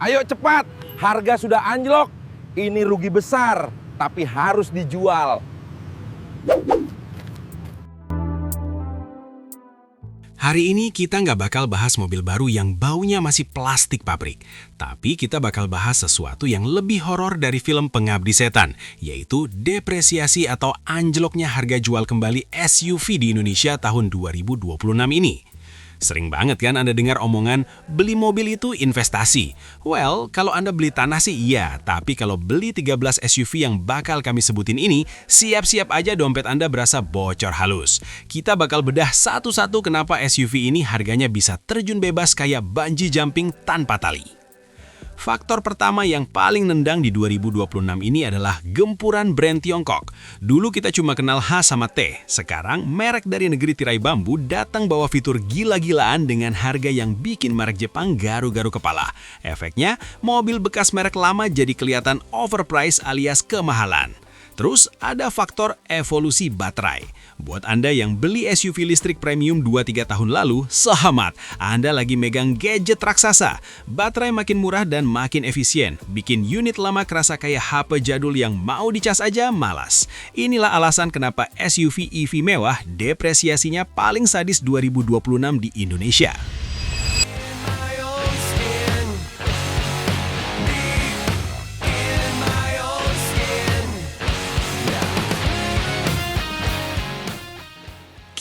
Ayo cepat, harga sudah anjlok. Ini rugi besar, tapi harus dijual. Hari ini kita nggak bakal bahas mobil baru yang baunya masih plastik pabrik. Tapi kita bakal bahas sesuatu yang lebih horor dari film Pengabdi Setan, yaitu depresiasi atau anjloknya harga jual kembali SUV di Indonesia tahun 2026 ini. Sering banget kan Anda dengar omongan, beli mobil itu investasi. Well, kalau Anda beli tanah sih iya, tapi kalau beli 13 SUV yang bakal kami sebutin ini, siap-siap aja dompet Anda berasa bocor halus. Kita bakal bedah satu-satu kenapa SUV ini harganya bisa terjun bebas kayak bungee jumping tanpa tali. Faktor pertama yang paling nendang di 2026 ini adalah gempuran brand Tiongkok. Dulu kita cuma kenal H sama T. Sekarang merek dari negeri tirai bambu datang bawa fitur gila-gilaan dengan harga yang bikin merek Jepang garu-garu kepala. Efeknya, mobil bekas merek lama jadi kelihatan overpriced alias kemahalan. Terus ada faktor evolusi baterai. Buat Anda yang beli SUV listrik premium 2-3 tahun lalu, selamat! Anda lagi megang gadget raksasa. Baterai makin murah dan makin efisien, bikin unit lama kerasa kayak HP jadul yang mau dicas aja malas. Inilah alasan kenapa SUV EV mewah depresiasinya paling sadis 2026 di Indonesia.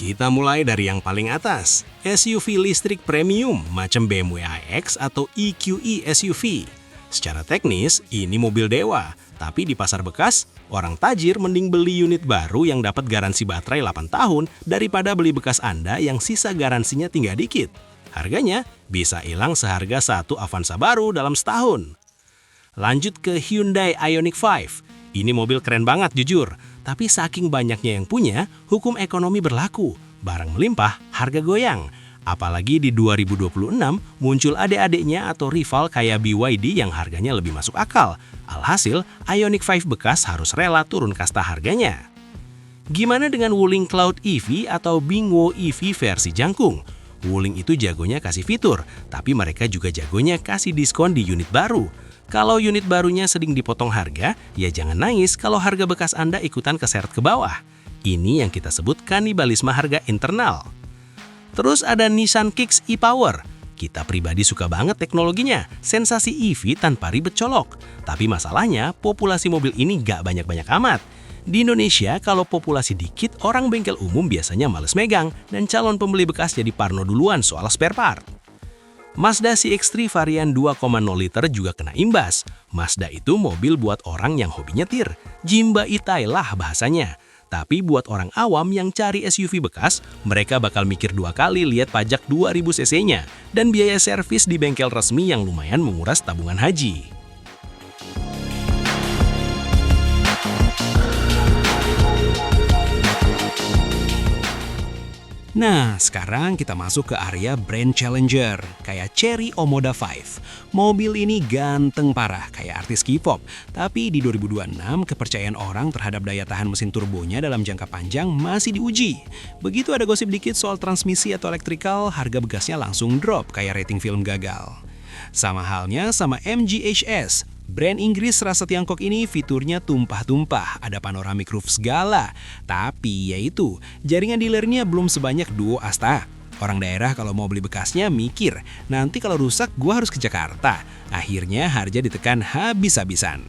Kita mulai dari yang paling atas, SUV listrik premium macam BMW iX atau EQE SUV. Secara teknis, ini mobil dewa, tapi di pasar bekas, orang tajir mending beli unit baru yang dapat garansi baterai 8 tahun daripada beli bekas Anda yang sisa garansinya tinggal dikit. Harganya bisa hilang seharga satu Avanza baru dalam setahun. Lanjut ke Hyundai Ioniq 5. Ini mobil keren banget jujur, tapi saking banyaknya yang punya, hukum ekonomi berlaku. Barang melimpah, harga goyang. Apalagi di 2026 muncul adik-adiknya atau rival kayak BYD yang harganya lebih masuk akal. Alhasil, Ioniq 5 bekas harus rela turun kasta harganya. Gimana dengan Wuling Cloud EV atau Bingwo EV versi jangkung? Wuling itu jagonya kasih fitur, tapi mereka juga jagonya kasih diskon di unit baru. Kalau unit barunya sering dipotong harga, ya jangan nangis kalau harga bekas Anda ikutan keseret ke bawah. Ini yang kita sebut kanibalisme harga internal. Terus ada Nissan Kicks e-Power. Kita pribadi suka banget teknologinya, sensasi EV tanpa ribet colok. Tapi masalahnya, populasi mobil ini gak banyak-banyak amat. Di Indonesia, kalau populasi dikit, orang bengkel umum biasanya males megang, dan calon pembeli bekas jadi parno duluan soal spare part. Mazda CX-3 varian 2,0 liter juga kena imbas. Mazda itu mobil buat orang yang hobi nyetir. Jimba itai lah bahasanya. Tapi buat orang awam yang cari SUV bekas, mereka bakal mikir dua kali lihat pajak 2000 cc-nya dan biaya servis di bengkel resmi yang lumayan menguras tabungan haji. Nah, sekarang kita masuk ke area brand challenger, kayak Chery Omoda 5. Mobil ini ganteng parah, kayak artis K-pop. Tapi di 2026, kepercayaan orang terhadap daya tahan mesin turbonya dalam jangka panjang masih diuji. Begitu ada gosip dikit soal transmisi atau elektrikal, harga bekasnya langsung drop, kayak rating film gagal. Sama halnya sama MG HS. Brand Inggris rasa Tiongkok ini fiturnya tumpah-tumpah, ada panoramic roof segala. Tapi yaitu, jaringan dealernya belum sebanyak Duo Asta. Orang daerah kalau mau beli bekasnya mikir, nanti kalau rusak gua harus ke Jakarta. Akhirnya harga ditekan habis-habisan.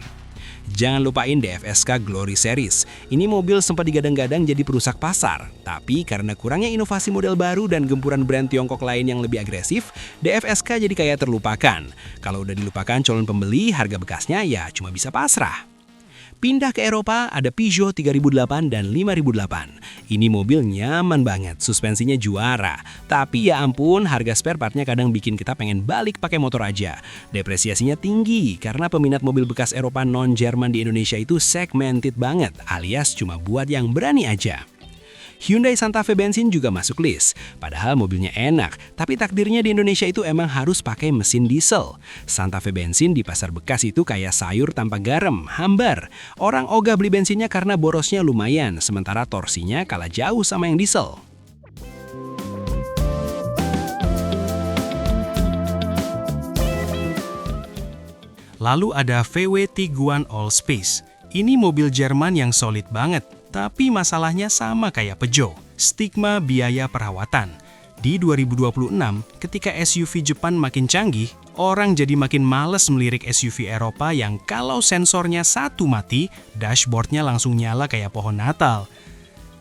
Jangan lupain DFSK Glory Series. Ini mobil sempat digadang-gadang jadi perusak pasar. Tapi karena kurangnya inovasi model baru dan gempuran brand Tiongkok lain yang lebih agresif, DFSK jadi kayak terlupakan. Kalau udah dilupakan calon pembeli, harga bekasnya ya cuma bisa pasrah. Pindah ke Eropa, ada Peugeot 3008 dan 5008. Ini mobil nyaman banget, suspensinya juara. Tapi ya ampun, harga spare partnya kadang bikin kita pengen balik pakai motor aja. Depresiasinya tinggi, karena peminat mobil bekas Eropa non-Jerman di Indonesia itu segmented banget, alias cuma buat yang berani aja. Hyundai Santa Fe bensin juga masuk list. Padahal mobilnya enak, tapi takdirnya di Indonesia itu emang harus pakai mesin diesel. Santa Fe bensin di pasar bekas itu kayak sayur tanpa garam, hambar. Orang ogah beli bensinnya karena borosnya lumayan, sementara torsinya kalah jauh sama yang diesel. Lalu ada VW Tiguan Allspace. Ini mobil Jerman yang solid banget, tapi masalahnya sama kayak Peugeot, stigma biaya perawatan. Di 2026, ketika SUV Jepang makin canggih, orang jadi makin males melirik SUV Eropa yang kalau sensornya satu mati, dashboardnya langsung nyala kayak pohon Natal.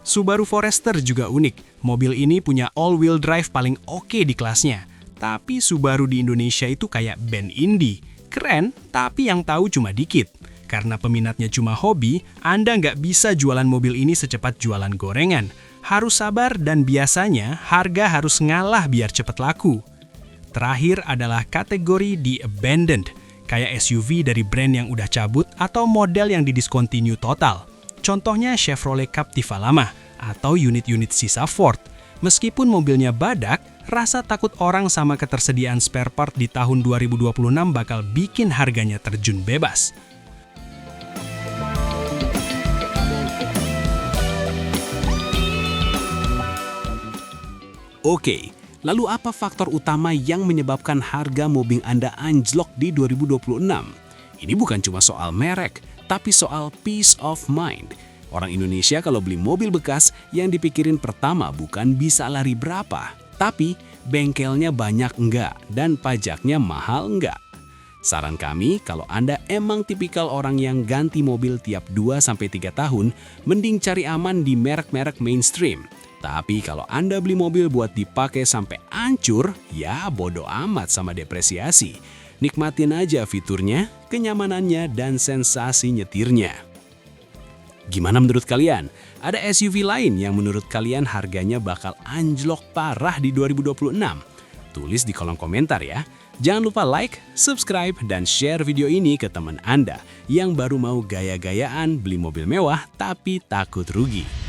Subaru Forester juga unik. Mobil ini punya all-wheel drive paling oke di kelasnya. Tapi Subaru di Indonesia itu kayak band indie. Keren, tapi yang tahu cuma dikit. Karena peminatnya cuma hobi, Anda nggak bisa jualan mobil ini secepat jualan gorengan. Harus sabar dan biasanya harga harus ngalah biar cepat laku. Terakhir adalah kategori The Abandoned, kayak SUV dari brand yang udah cabut atau model yang didiscontinue total. Contohnya Chevrolet Captiva lama atau unit-unit sisa Ford. Meskipun mobilnya badak, rasa takut orang sama ketersediaan spare part di tahun 2026 bakal bikin harganya terjun bebas. Oke, lalu apa faktor utama yang menyebabkan harga mobil Anda anjlok di 2026? Ini bukan cuma soal merek, tapi soal peace of mind. Orang Indonesia kalau beli mobil bekas, yang dipikirin pertama bukan bisa lari berapa, tapi bengkelnya banyak enggak dan pajaknya mahal enggak. Saran kami, kalau Anda emang tipikal orang yang ganti mobil tiap 2-3 tahun, mending cari aman di merek-merek mainstream. Tapi kalau Anda beli mobil buat dipakai sampai hancur, ya bodo amat sama depresiasi. Nikmatin aja fiturnya, kenyamanannya, dan sensasi nyetirnya. Gimana menurut kalian? Ada SUV lain yang menurut kalian harganya bakal anjlok parah di 2026? Tulis di kolom komentar ya. Jangan lupa like, subscribe, dan share video ini ke teman Anda yang baru mau gaya-gayaan beli mobil mewah tapi takut rugi.